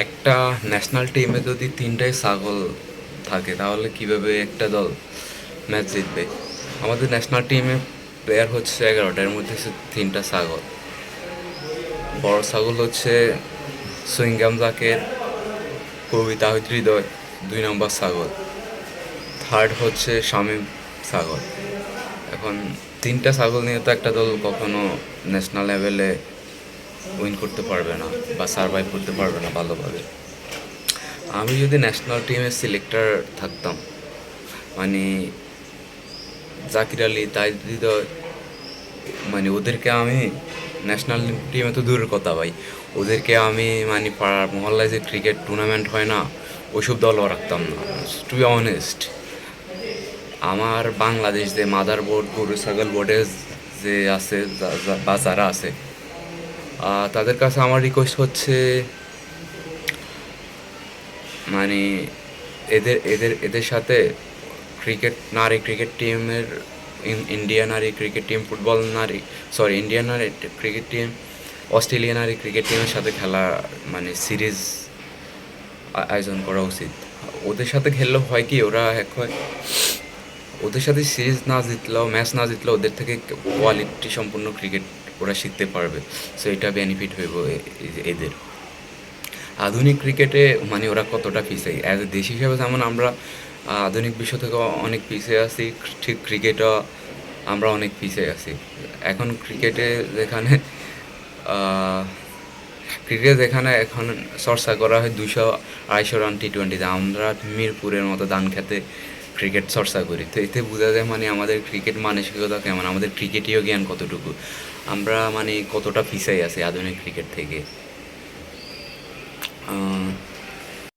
একটা ন্যাশনাল টিমে যদি তিনটাই ছাগল থাকে তাহলে কিভাবে একটা দল ম্যাচ জিতবে? আমাদের ন্যাশনাল টিমে প্লেয়ার হচ্ছে 11টা, এর মধ্যে হচ্ছে তিনটা ছাগল। বড় ছাগল হচ্ছে সুইংগাম জাকের, কবিতা হৃদয় 2 নম্বর ছাগল, থার্ড হচ্ছে শামীম ছাগল। এখন তিনটা ছাগল নিয়ে তো একটা দল কখনো ন্যাশনাল লেভেলে উইন করতে পারবে না বা সার্ভাইভ করতে পারবে না ভালোভাবে। আমি যদি ন্যাশনাল টিমের সিলেক্টর থাকতাম, মানে জাকির আলী, তাই হৃদয়, মানে ওদেরকে আমি ন্যাশনাল টিমে তো দূরের কথা ভাই, ওদেরকে আমি মানে পাড়ার মহল্লায় যে ক্রিকেট টুর্নামেন্ট হয় না, ওইসব দলও রাখতাম না। টু বি অনেস্ট, আমার বাংলাদেশ যে মাদার বোর্ড, গরু ছাগল বোর্ডে যে আছে বা যারা আছে, তাদের কাছে আমার রিকোয়েস্ট হচ্ছে, মানে এদের সাথে নারী ক্রিকেট টিমের, ইন্ডিয়া নারী ক্রিকেট টিম, ফুটবল নারী, সরি ইন্ডিয়ান নারী ক্রিকেট টিম, অস্ট্রেলিয়া নারী ক্রিকেট টিমের সাথে খেলা, মানে সিরিজ আয়োজন করা উচিত। ওদের সাথে খেললেও হয় কি, ওরা এক হয়, ওদের সাথে সিরিজ না জিতলেও, ম্যাচ না জিতলেও ওদের থেকে কোয়ালিটি সম্পূর্ণ ক্রিকেট ওরা শিখতে পারবে। সো এটা বেনিফিট হইব এদের। আধুনিক ক্রিকেটে মানে ওরা কতটা পিছিয়ে, অ্যাজ এ দেশ হিসাবে যেমন আমরা আধুনিক বিশ্ব থেকে অনেক পিছিয়ে আছি, ঠিক ক্রিকেটও আমরা অনেক পিছিয়ে আছি। এখন যেখানে এখন চর্চা করা হয় 200-250 রান T20-তে, আমরা মিরপুরের মতো ধান খেতে ক্রিকেট চর্চা করি। তো এতে বোঝা যায় মানে আমাদের ক্রিকেট মানসিকতা কেমন, আমাদের ক্রিকেটীয় জ্ঞান কতটুকু, আমরা মানে কতটা পিছিয়ে আছি আধুনিক ক্রিকেট থেকে।